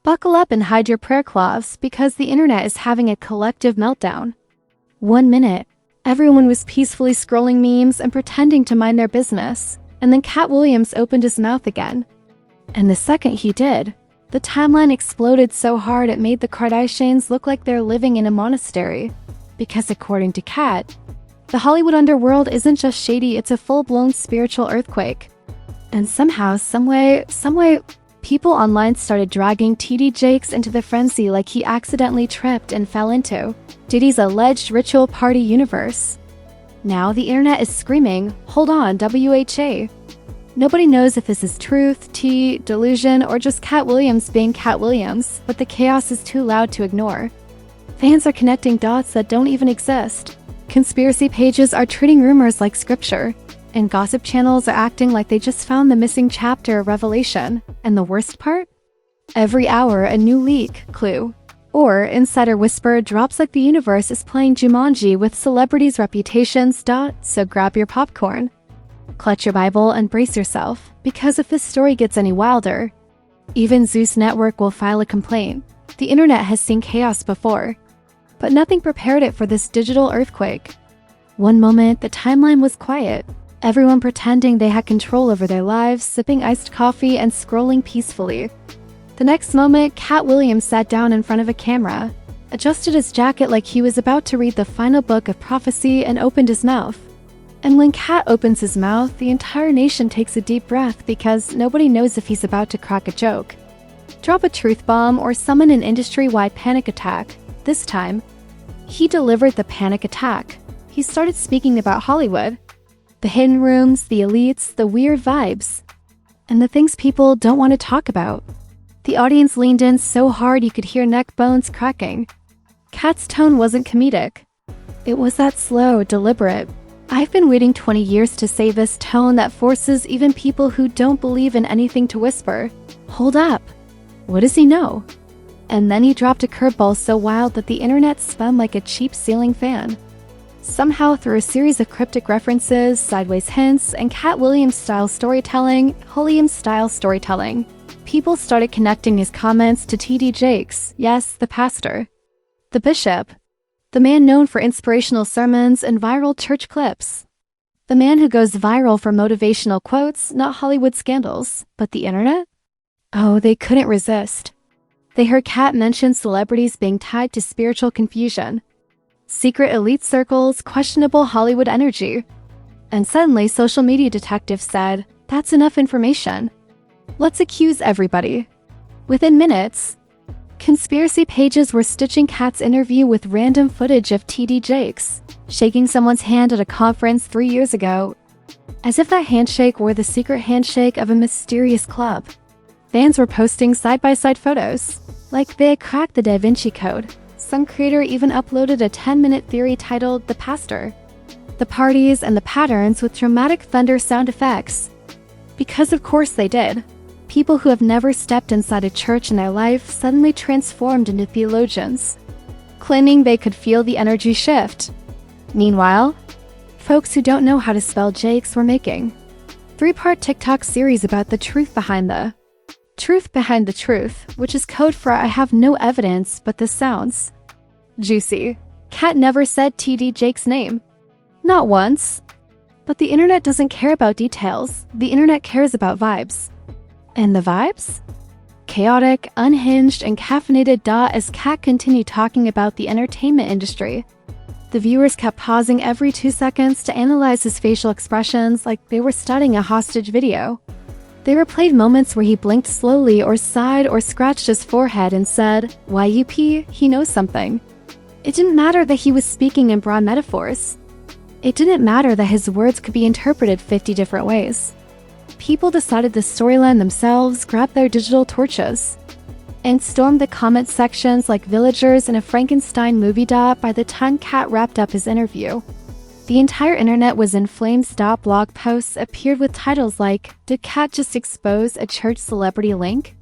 Buckle up and hide your prayer cloths because the internet is having a collective meltdown. 1 minute, everyone was peacefully scrolling memes and pretending to mind their business, and then Katt Williams opened his mouth again. And the second he did, the timeline exploded so hard it made the Kardashians look like they're living in a monastery. Because according to Katt, the Hollywood underworld isn't just shady, it's a full-blown spiritual earthquake. And somehow, someway, people online started dragging TD Jakes into the frenzy like he accidentally tripped and fell into Diddy's alleged ritual party universe. Now the internet is screaming, "Hold on, WHA." Nobody knows if this is truth, tea, delusion, or just Katt Williams being Katt Williams, but the chaos is too loud to ignore. Fans are connecting dots that don't even exist. Conspiracy pages are treating rumors like scripture, and gossip channels are acting like they just found the missing chapter of Revelation. And the worst part? Every hour a new leak, clue, or insider whisper drops like the universe is playing Jumanji with celebrities' reputations. So grab your popcorn, clutch your Bible, and brace yourself, because if this story gets any wilder, even Zeus Network will file a complaint. The internet has seen chaos before, but nothing prepared it for this digital earthquake. One moment, the timeline was quiet, everyone pretending they had control over their lives, sipping iced coffee and scrolling peacefully. The next moment, Katt Williams sat down in front of a camera, adjusted his jacket like he was about to read the final book of prophecy, and opened his mouth. And when Katt opens his mouth, the entire nation takes a deep breath because nobody knows if he's about to crack a joke, drop a truth bomb, or summon an industry-wide panic attack. This time, he delivered the panic attack. He started speaking about Hollywood, the hidden rooms, the elites, the weird vibes, and the things people don't want to talk about. The audience leaned in so hard you could hear neck bones cracking. Katt's tone wasn't comedic. It was that slow, deliberate, "I've been waiting 20 years to say this" tone that forces even people who don't believe in anything to whisper, "Hold up, what does he know?" And then he dropped a curveball so wild that the internet spun like a cheap ceiling fan. Somehow, through a series of cryptic references, sideways hints, and Katt Williams-style storytelling, people started connecting his comments to TD Jakes, yes, the pastor, the bishop, the man known for inspirational sermons and viral church clips, the man who goes viral for motivational quotes, not Hollywood scandals. But the internet? Oh, they couldn't resist. They heard Katt mention celebrities being tied to spiritual confusion, secret elite circles, questionable Hollywood energy. And suddenly, social media detectives said, "That's enough information. Let's accuse everybody." Within minutes, conspiracy pages were stitching Katt's interview with random footage of TD Jakes shaking someone's hand at a conference 3 years ago, as if that handshake were the secret handshake of a mysterious club. Fans were posting side-by-side photos, like they had cracked the Da Vinci Code. Some creator even uploaded a 10-minute theory titled "The Pastor," the parties, and the patterns with dramatic thunder sound effects. Because of course they did. People who have never stepped inside a church in their life suddenly transformed into theologians, claiming they could feel the energy shift. Meanwhile, folks who don't know how to spell Jakes were making 3-part TikTok series about the truth behind the truth, which is code for "I have no evidence, but this sounds juicy." Katt never said TD Jakes' name. Not once. But the internet doesn't care about details. The internet cares about vibes. And the vibes? Chaotic, unhinged, and caffeinated. As Katt continued talking about the entertainment industry, the viewers kept pausing every 2 seconds to analyze his facial expressions like they were studying a hostage video. They replayed moments where he blinked slowly or sighed or scratched his forehead and said, "YUP, he knows something." It didn't matter that he was speaking in broad metaphors. It didn't matter that his words could be interpreted 50 different ways. People decided the storyline themselves, grabbed their digital torches, and stormed the comment sections like villagers in a Frankenstein movie. By the time Katt wrapped up his interview, the entire internet was in flames. Blog posts appeared with titles like, "Did Katt just expose a church celebrity link?"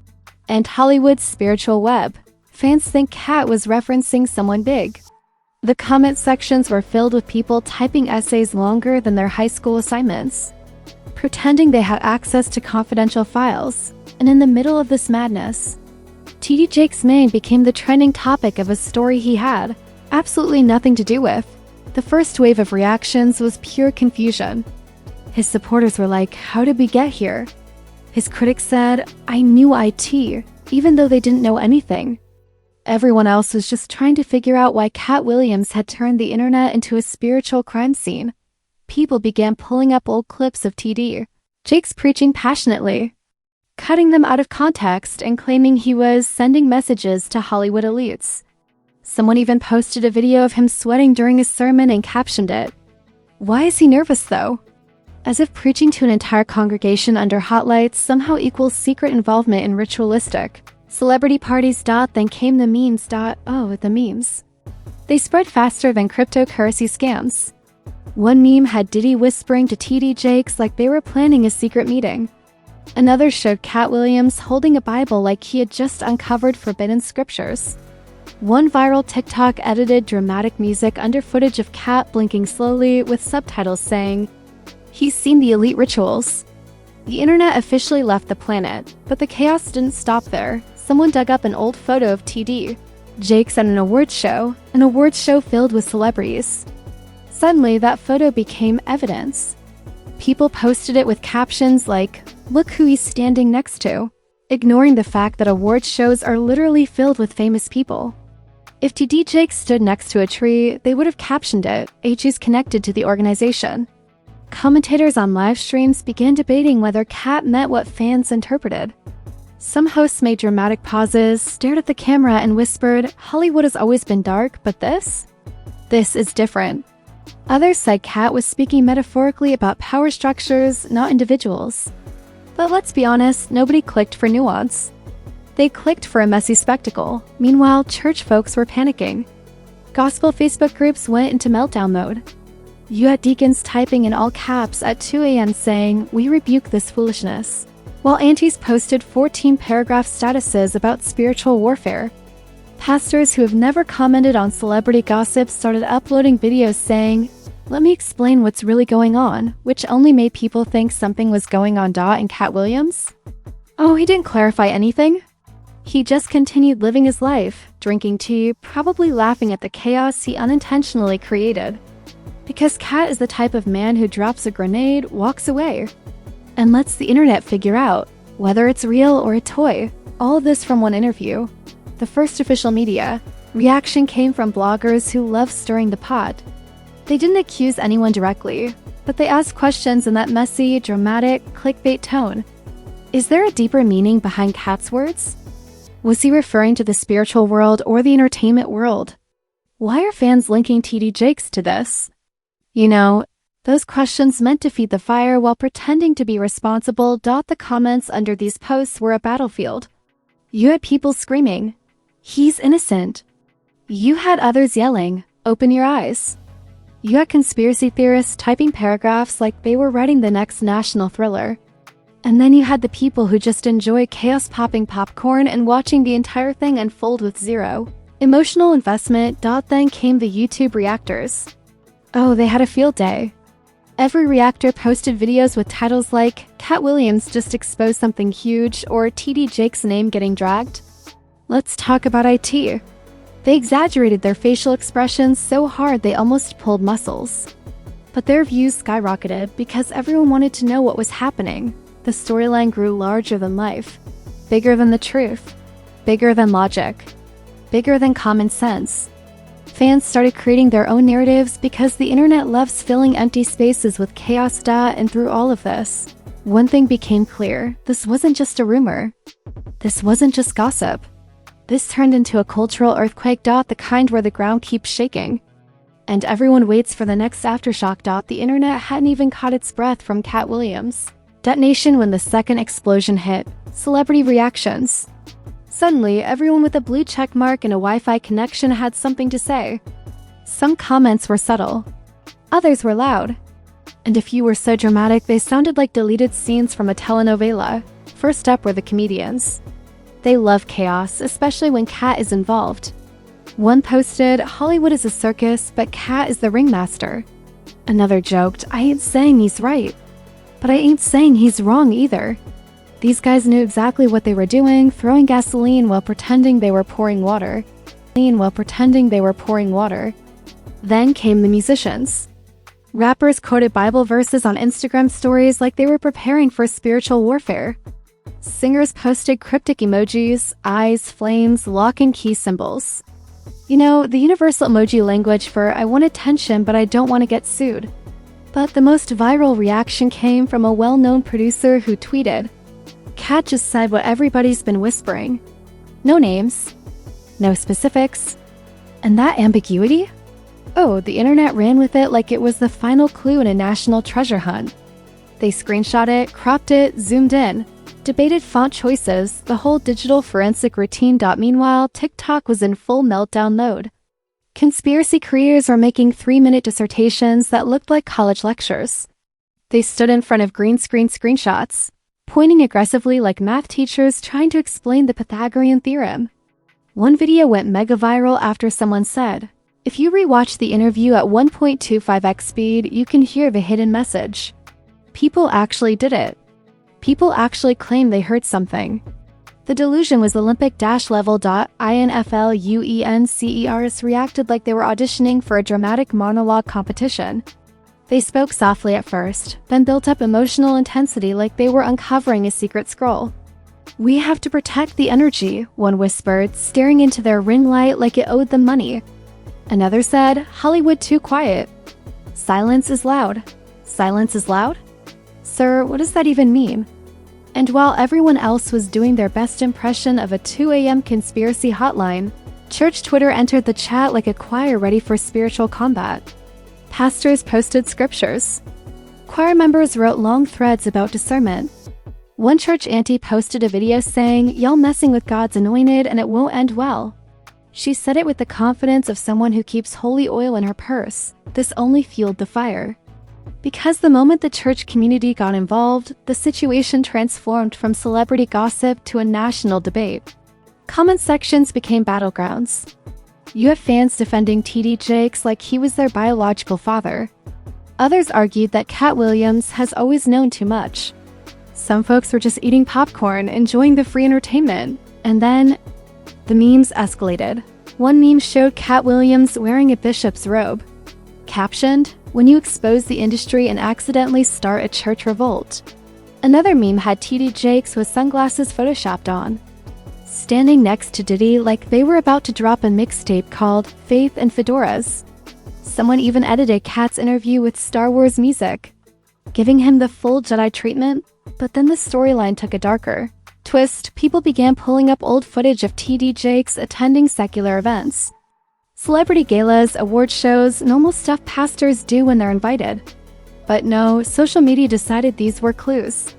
and "Hollywood's spiritual web. Fans think Katt was referencing someone big." The comment sections were filled with people typing essays longer than their high school assignments, pretending they had access to confidential files. And in the middle of this madness, TD Jakes' name became the trending topic of a story he had absolutely nothing to do with. The first wave of reactions was pure confusion. His supporters were like, "How did we get here?" His critics said, "I knew IT," even though they didn't know anything. Everyone else was just trying to figure out why Katt Williams had turned the internet into a spiritual crime scene. People began pulling up old clips of TD Jakes preaching passionately, cutting them out of context and claiming he was sending messages to Hollywood elites. Someone even posted a video of him sweating during his sermon and captioned it, "Why is he nervous though?" As if preaching to an entire congregation under hot lights somehow equals secret involvement in ritualistic celebrity parties. Then came the memes. The memes. They spread faster than cryptocurrency scams. One meme had Diddy whispering to TD Jakes like they were planning a secret meeting. Another showed Katt Williams holding a Bible like he had just uncovered forbidden scriptures. One viral TikTok edited dramatic music under footage of Katt blinking slowly with subtitles saying, "He's seen the elite rituals." The internet officially left the planet, but the chaos didn't stop there. Someone dug up an old photo of TD Jakes at an awards show filled with celebrities. Suddenly, that photo became evidence. People posted it with captions like, "Look who he's standing next to," ignoring the fact that awards shows are literally filled with famous people. If TD Jakes stood next to a tree, they would have captioned it, "AG's connected to the organization." Commentators on live streams began debating whether Katt meant what fans interpreted. Some hosts made dramatic pauses, stared at the camera, and whispered, "Hollywood has always been dark, but this is different." Others said Katt was speaking metaphorically about power structures, not individuals. But let's be honest, nobody clicked for nuance. They clicked for a messy spectacle. Meanwhile, church folks were panicking. Gospel Facebook groups went into meltdown mode. You had deacons typing in all caps at 2 a.m. saying, "We rebuke this foolishness," while aunties posted 14-paragraph statuses about spiritual warfare. Pastors who have never commented on celebrity gossip started uploading videos saying, "Let me explain what's really going on," which only made people think something was going on. And Katt Williams? Oh, he didn't clarify anything. He just continued living his life, drinking tea, probably laughing at the chaos he unintentionally created. Because Katt is the type of man who drops a grenade, walks away, and lets the internet figure out whether it's real or a toy. All of this from one interview. The first official media reaction came from bloggers who love stirring the pot. They didn't accuse anyone directly, but they asked questions in that messy, dramatic, clickbait tone. Is there a deeper meaning behind Katt's words? Was he referring to the spiritual world or the entertainment world? Why are fans linking TD Jakes to this? You know, those questions meant to feed the fire while pretending to be responsible. The comments under these posts were a battlefield. You had people screaming, "He's innocent." You had others yelling, "Open your eyes." You had conspiracy theorists typing paragraphs like they were writing the next national thriller. And then you had the people who just enjoy chaos, popping popcorn and watching the entire thing unfold with zero emotional investment. Then came the YouTube reactors. Oh, they had a field day. Every reactor posted videos with titles like, "Katt Williams just exposed something huge," or "TD Jakes' name getting dragged." Let's talk about IT. They exaggerated their facial expressions so hard they almost pulled muscles. But their views skyrocketed because everyone wanted to know what was happening. The storyline grew larger than life, bigger than the truth, bigger than logic, bigger than common sense. Fans started creating their own narratives because the internet loves filling empty spaces with chaos. And through all of this, one thing became clear. This wasn't just a rumor. This wasn't just gossip. This turned into a cultural earthquake. The kind where the ground keeps shaking. And everyone waits for the next aftershock. The internet hadn't even caught its breath from Katt Williams' detonation when the second explosion hit. Celebrity reactions. Suddenly, everyone with a blue check mark and a Wi-Fi connection had something to say. Some comments were subtle. Others were loud. And a few were so dramatic they sounded like deleted scenes from a telenovela. First up were the comedians. They love chaos, especially when Katt is involved. One posted, "Hollywood is a circus, but Katt is the ringmaster." Another joked, "I ain't saying he's right, but I ain't saying he's wrong either." These guys knew exactly what they were doing, throwing gasoline while pretending they were pouring water. Then came the musicians. Rappers quoted Bible verses on Instagram stories like they were preparing for spiritual warfare. Singers posted cryptic emojis, eyes, flames, lock and key symbols. You know, the universal emoji language for I want attention but I don't want to get sued. But the most viral reaction came from a well-known producer who tweeted, "Katt just said what everybody's been whispering. No names, no specifics, and that ambiguity? Oh, the internet ran with it like it was the final clue in a national treasure hunt. They screenshot it, cropped it, zoomed in, debated font choices, the whole digital forensic routine. Meanwhile, TikTok was in full meltdown mode. Conspiracy creators were making 3-minute dissertations that looked like college lectures. They stood in front of green screen screenshots, pointing aggressively like math teachers trying to explain the Pythagorean theorem. One video went mega viral after someone said, "If you rewatch the interview at 1.25x speed, you can hear the hidden message." People actually did it. People actually claimed they heard something. The delusion was Olympic-level. Influencers reacted like they were auditioning for a dramatic monologue competition. They spoke softly at first, then built up emotional intensity like they were uncovering a secret scroll. "We have to protect the energy," one whispered, staring into their ring light like it owed them money. Another said, "Hollywood too quiet. Silence is loud." Silence is loud? Sir, what does that even mean? And while everyone else was doing their best impression of a 2 a.m. conspiracy hotline, church Twitter entered the chat like a choir ready for spiritual combat. Pastors posted scriptures. Choir members wrote long threads about discernment. One church auntie posted a video saying, "Y'all messing with God's anointed and it won't end well." She said it with the confidence of someone who keeps holy oil in her purse. This only fueled the fire. Because the moment the church community got involved, the situation transformed from celebrity gossip to a national debate. Comment sections became battlegrounds. You have fans defending TD Jakes like he was their biological father. Others argued that Katt Williams has always known too much. Some folks were just eating popcorn, enjoying the free entertainment. And then, the memes escalated. One meme showed Katt Williams wearing a bishop's robe. Captioned, "When you expose the industry and accidentally start a church revolt." Another meme had TD Jakes with sunglasses photoshopped on, standing next to Diddy like they were about to drop a mixtape called Faith and Fedoras. Someone even edited Katt's interview with Star Wars music, giving him the full Jedi treatment. But then the storyline took a darker twist. People began pulling up old footage of TD Jakes attending secular events. Celebrity galas, award shows, normal stuff pastors do when they're invited. But no, social media decided these were clues.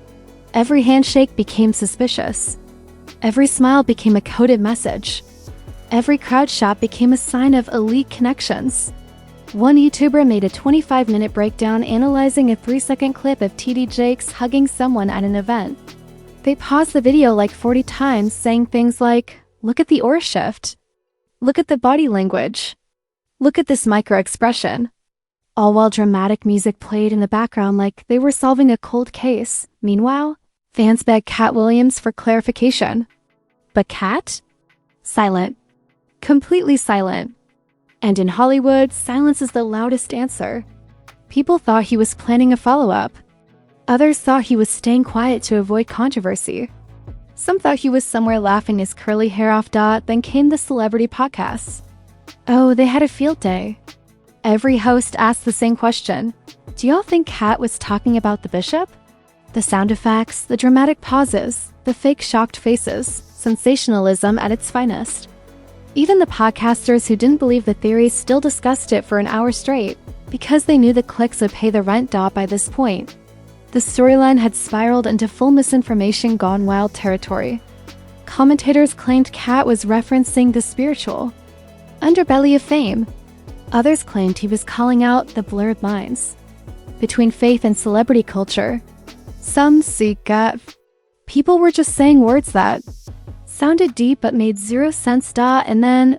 Every handshake became suspicious. Every smile became a coded message. Every crowd shot became a sign of elite connections. One YouTuber made a 25-minute breakdown analyzing a 3-second clip of TD Jakes hugging someone at an event. They paused the video like 40 times, saying things like, "Look at the aura shift. Look at the body language. Look at this micro-expression." All while dramatic music played in the background like they were solving a cold case. Meanwhile, fans begged Katt Williams for clarification. But Katt? Silent. Completely silent. And in Hollywood, silence is the loudest answer. People thought he was planning a follow-up. Others thought he was staying quiet to avoid controversy. Some thought he was somewhere laughing his curly hair off. Then came the celebrity podcasts. Oh, they had a field day. Every host asked the same question. Do y'all think Katt was talking about the bishop? The sound effects, the dramatic pauses, the fake shocked faces, sensationalism at its finest. Even the podcasters who didn't believe the theory still discussed it for an hour straight, because they knew the clicks would pay the rent. By this point, the storyline had spiraled into full misinformation gone wild territory. Commentators claimed Katt was referencing the spiritual underbelly of fame. Others claimed he was calling out the blurred lines between faith and celebrity culture. Some people were just saying words that sounded deep but made zero sense. And then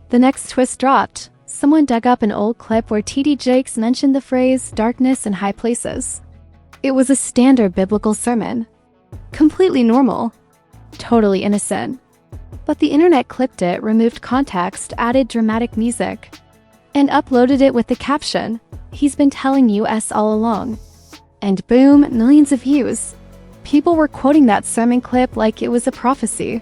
the next twist dropped. Someone dug up an old clip where TD Jakes mentioned the phrase darkness in high places. It was a standard biblical sermon. Completely normal. Totally innocent. But the internet clipped it, removed context, added dramatic music, and uploaded it with the caption, "He's been telling us all along." And boom, millions of views. People were quoting that sermon clip like it was a prophecy.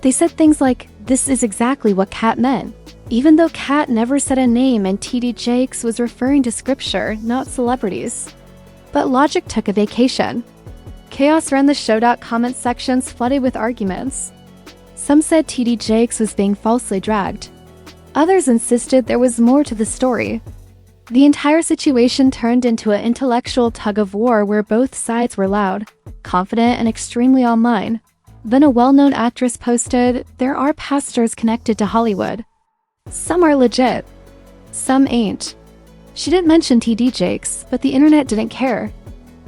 They said things like, "This is exactly what Katt meant," even though Katt never said a name and TD Jakes was referring to scripture, not celebrities. But logic took a vacation. Chaos ran the show. Comment sections flooded with arguments. Some said TD Jakes was being falsely dragged. Others insisted there was more to the story. The entire situation turned into an intellectual tug-of-war where both sides were loud, confident, and extremely online. Then a well-known actress posted, "There are pastors connected to Hollywood. Some are legit. Some ain't." She didn't mention TD Jakes, but the internet didn't care.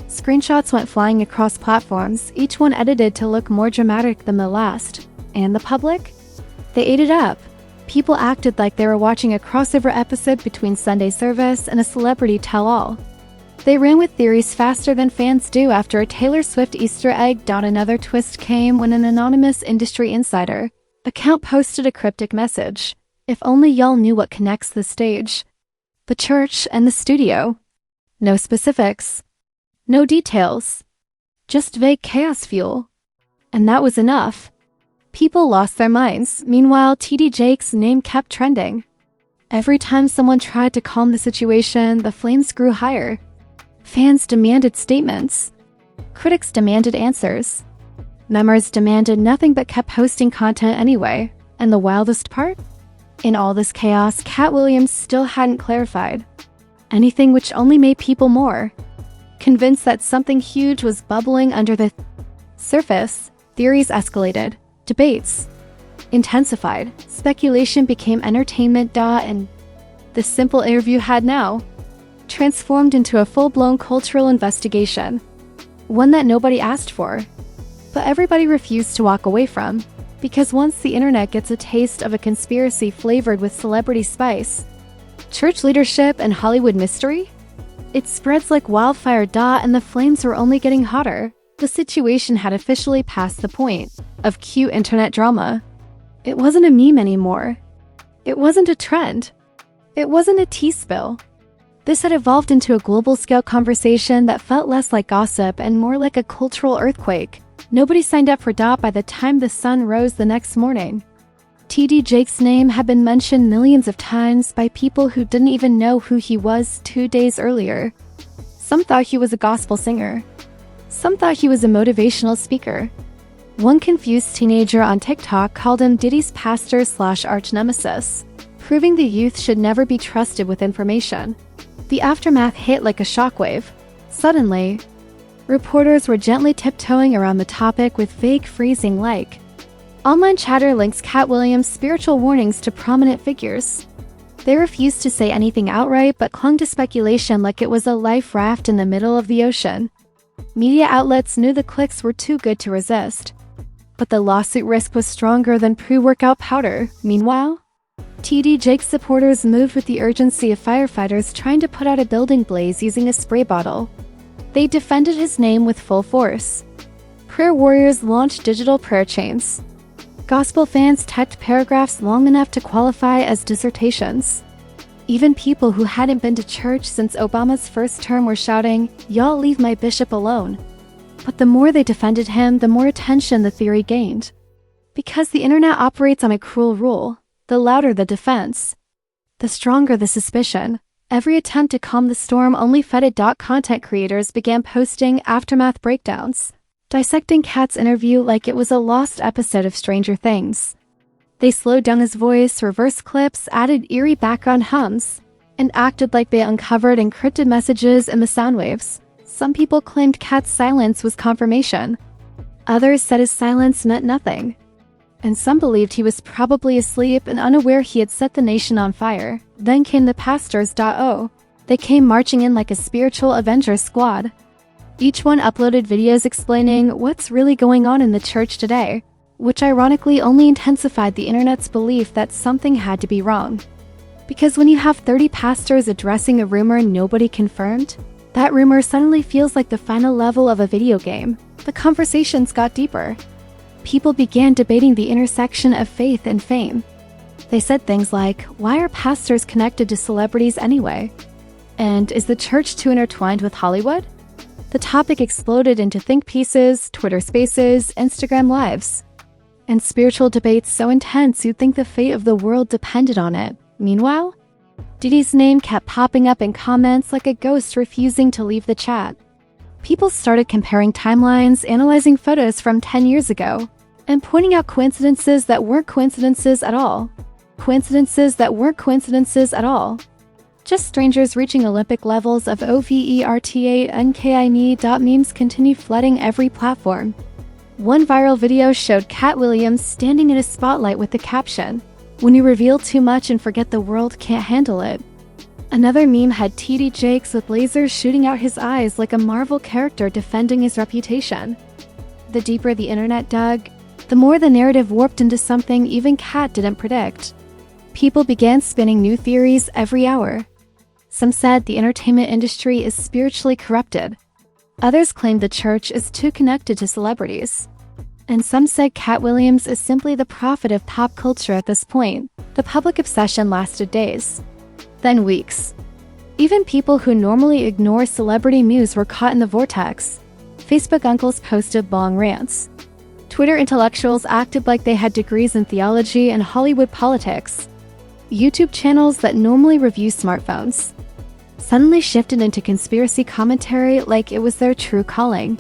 Screenshots went flying across platforms, each one edited to look more dramatic than the last. And the public? They ate it up. People acted like they were watching a crossover episode between Sunday service and a celebrity tell-all. They ran with theories faster than fans do after a Taylor Swift Easter egg. Another twist came when an anonymous industry insider account posted a cryptic message. "If only y'all knew what connects the stage, the church, and the studio." No specifics. No details. Just vague chaos fuel. And that was enough. People lost their minds. Meanwhile, TD Jakes' name kept trending. Every time someone tried to calm the situation, the flames grew higher. Fans demanded statements. Critics demanded answers. Members demanded nothing but kept posting content anyway. And the wildest part? In all this chaos, Katt Williams still hadn't clarified anything, which only made people more convinced that something huge was bubbling under the surface. Theories escalated. Debates intensified. Speculation became entertainment. And the simple interview had now transformed into a full-blown cultural investigation. One that nobody asked for, but everybody refused to walk away from. Because once the internet gets a taste of a conspiracy flavored with celebrity spice, church leadership, and Hollywood mystery, it spreads like wildfire. And the flames were only getting hotter. The situation had officially passed the point of cute internet drama. It wasn't a meme anymore. It wasn't a trend. It wasn't a tea spill. This had evolved into a global-scale conversation that felt less like gossip and more like a cultural earthquake. Nobody signed up for by the time the sun rose the next morning. TD Jakes' name had been mentioned millions of times by people who didn't even know who he was 2 days earlier. Some thought he was a gospel singer. Some thought he was a motivational speaker. One confused teenager on TikTok called him Diddy's pastor/arch nemesis, proving the youth should never be trusted with information. The aftermath hit like a shockwave. Suddenly, reporters were gently tiptoeing around the topic with vague phrasing like, "Online chatter links Katt Williams' spiritual warnings to prominent figures." They refused to say anything outright but clung to speculation like it was a life raft in the middle of the ocean. Media outlets knew the clicks were too good to resist. But the lawsuit risk was stronger than pre-workout powder. Meanwhile, TD Jakes supporters moved with the urgency of firefighters trying to put out a building blaze using a spray bottle. They defended his name with full force. Prayer warriors launched digital prayer chains. Gospel fans typed paragraphs long enough to qualify as dissertations. Even people who hadn't been to church since Obama's first term were shouting, "Y'all leave my bishop alone." But the more they defended him, the more attention the theory gained. Because the internet operates on a cruel rule, the louder the defense, the stronger the suspicion. Every attempt to calm the storm only fed it. Content creators began posting aftermath breakdowns, dissecting Katt's interview like it was a lost episode of Stranger Things. They slowed down his voice, reversed clips, added eerie background hums, and acted like they uncovered encrypted messages in the sound waves. Some people claimed Katt's silence was confirmation. Others said his silence meant nothing. And some believed he was probably asleep and unaware he had set the nation on fire. Then came the pastors. They came marching in like a spiritual Avengers squad. Each one uploaded videos explaining what's really going on in the church today, which ironically only intensified the internet's belief that something had to be wrong. Because when you have 30 pastors addressing a rumor nobody confirmed, that rumor suddenly feels like the final level of a video game. the conversations got deeper. People began debating the intersection of faith and fame. They said things like, why are pastors connected to celebrities anyway? And is the church too intertwined with Hollywood? The topic exploded into think pieces, Twitter spaces, Instagram lives, and spiritual debates so intense you'd think the fate of the world depended on it. Meanwhile, Diddy's name kept popping up in comments like a ghost refusing to leave the chat. People started comparing timelines, analyzing photos from 10 years ago, and pointing out coincidences that weren't coincidences at all. Just strangers reaching Olympic levels of overtANKINE. Memes continue flooding every platform. One viral video showed Katt Williams standing in a spotlight with the caption, "When you reveal too much and forget the world can't handle it." Another meme had Diddy Jakes with lasers shooting out his eyes like a Marvel character defending his reputation. The deeper the internet dug, the more the narrative warped into something even Katt didn't predict. People began spinning new theories every hour. Some said the entertainment industry is spiritually corrupted. Others claimed the church is too connected to celebrities. And some said Katt Williams is simply the prophet of pop culture at this point. The public obsession lasted days, then weeks. Even people who normally ignore celebrity news were caught in the vortex. Facebook uncles posted long rants. Twitter intellectuals acted like they had degrees in theology and Hollywood politics. YouTube channels that normally review smartphones suddenly shifted into conspiracy commentary like it was their true calling.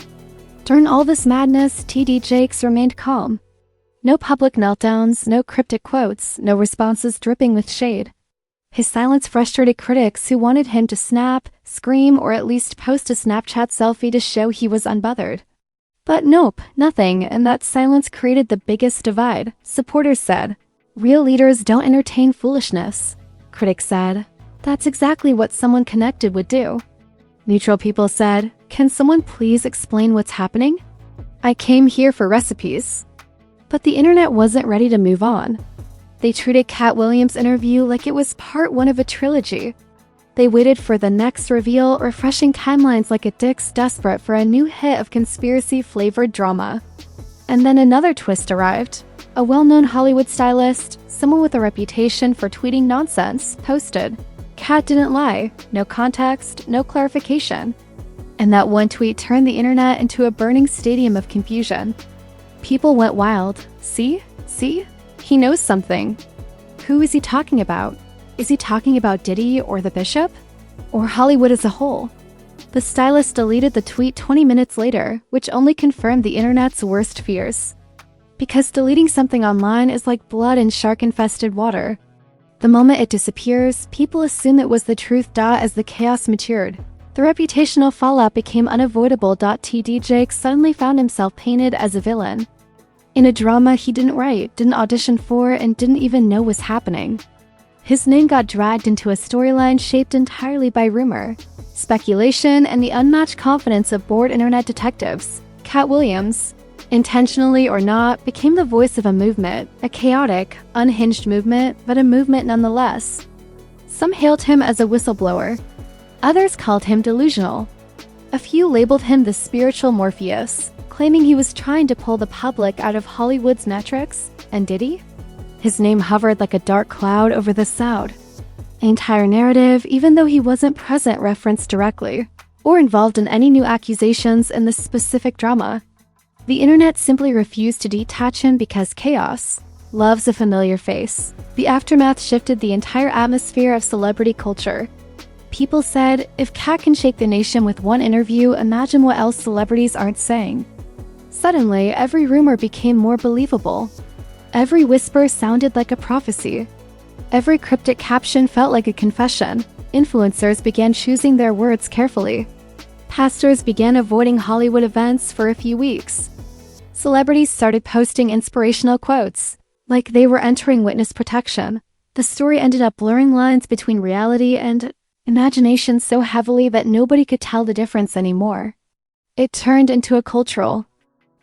During all this madness, Diddy Jakes remained calm. No public meltdowns, no cryptic quotes, no responses dripping with shade. His silence frustrated critics who wanted him to snap, scream, or at least post a Snapchat selfie to show he was unbothered. But nope, nothing, and that silence created the biggest divide. Supporters said, "Real leaders don't entertain foolishness." Critics said, "That's exactly what someone connected would do." Neutral people said, "Can someone please explain what's happening? I came here for recipes." But the internet wasn't ready to move on. They treated Katt Williams' interview like it was part one of a trilogy. They waited for the next reveal, refreshing timelines like addicts desperate for a new hit of conspiracy-flavored drama. And then another twist arrived. A well-known Hollywood stylist, someone with a reputation for tweeting nonsense, posted, "Katt didn't lie, no context, no clarification." And that one tweet turned the internet into a burning stadium of confusion. People went wild. See? He knows something. Who is he talking about? Is he talking about Diddy or the bishop? Or Hollywood as a whole? The stylist deleted the tweet 20 minutes later, which only confirmed the internet's worst fears. Because deleting something online is like blood in shark-infested water. The moment it disappears, people assume it was the truth. As the chaos matured, the reputational fallout became unavoidable. Diddy Jakes suddenly found himself painted as a villain in a drama he didn't write, didn't audition for, and didn't even know was happening. His name got dragged into a storyline shaped entirely by rumor, speculation, and the unmatched confidence of bored internet detectives. Katt Williams, intentionally or not, became the voice of a movement, a chaotic, unhinged movement, but a movement nonetheless. Some hailed him as a whistleblower. Others called him delusional. A few labeled him the spiritual Morpheus, claiming he was trying to pull the public out of Hollywood's metrics. And Diddy? His name hovered like a dark cloud over the South. The entire narrative, even though he wasn't present, referenced directly, or involved in any new accusations in this specific drama. The internet simply refused to detach him because chaos loves a familiar face. The aftermath shifted the entire atmosphere of celebrity culture. People said, if Katt can shake the nation with one interview, imagine what else celebrities aren't saying. Suddenly, every rumor became more believable. Every whisper sounded like a prophecy. Every cryptic caption felt like a confession. Influencers began choosing their words carefully. Pastors began avoiding Hollywood events for a few weeks. Celebrities started posting inspirational quotes, like they were entering witness protection. The story ended up blurring lines between reality and imagination so heavily that nobody could tell the difference anymore. It turned into a cultural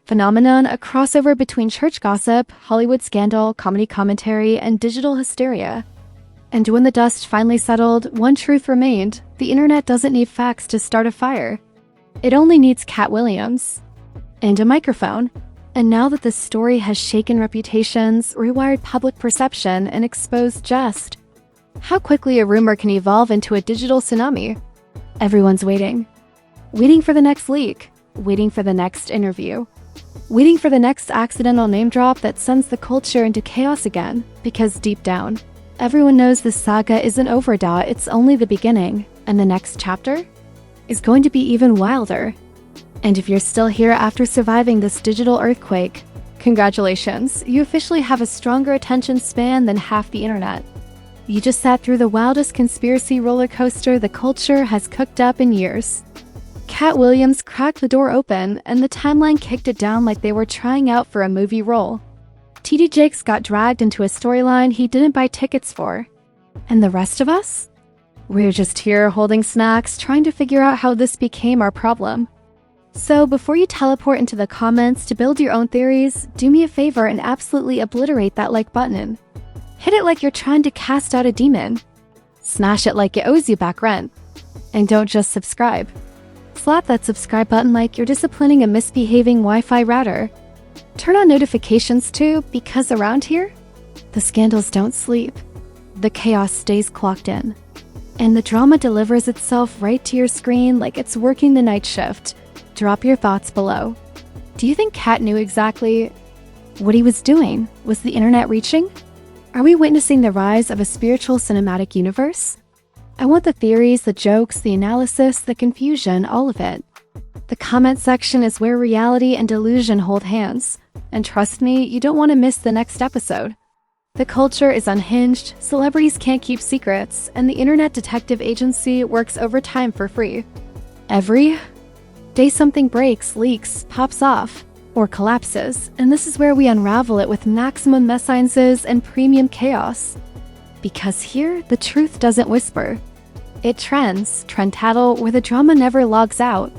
phenomenon, a crossover between church gossip, Hollywood scandal, comedy commentary, and digital hysteria. And when the dust finally settled, one truth remained: the internet doesn't need facts to start a fire. It only needs Katt Williams. and a microphone. And now that the story has shaken reputations, rewired public perception, and exposed just how quickly a rumor can evolve into a digital tsunami, everyone's waiting. Waiting for the next leak, waiting for the next interview, waiting for the next accidental name drop that sends the culture into chaos again, because deep down, everyone knows this saga isn't over. It's only the beginning, and the next chapter is going to be even wilder. And if you're still here after surviving this digital earthquake, congratulations, you officially have a stronger attention span than half the internet. You just sat through the wildest conspiracy roller coaster the culture has cooked up in years. Katt Williams cracked the door open, and the timeline kicked it down like they were trying out for a movie role. TD Jakes got dragged into a storyline he didn't buy tickets for. And the rest of us? We're just here holding snacks, trying to figure out how this became our problem. So before you teleport into the comments to build your own theories, do me a favor and absolutely obliterate that like button. Hit it like you're trying to cast out a demon. Smash it like it owes you back rent. And don't just subscribe. Slap that subscribe button like you're disciplining a misbehaving Wi-Fi router. Turn on notifications too, because around here, the scandals don't sleep. The chaos stays clocked in. And the drama delivers itself right to your screen like it's working the night shift. Drop your thoughts below. Do you think Katt knew exactly what he was doing? Was the internet reaching? Are we witnessing the rise of a spiritual cinematic universe? I want the theories, the jokes, the analysis, the confusion, all of it. The comment section is where reality and delusion hold hands. And trust me, you don't want to miss the next episode. The culture is unhinged, celebrities can't keep secrets, and the Internet Detective Agency works overtime for free. Every day something breaks, leaks, pops off, or collapses, and this is where we unravel it with maximum messiances and premium chaos. Because here, the truth doesn't whisper. It trends, trend tattle, where the drama never logs out.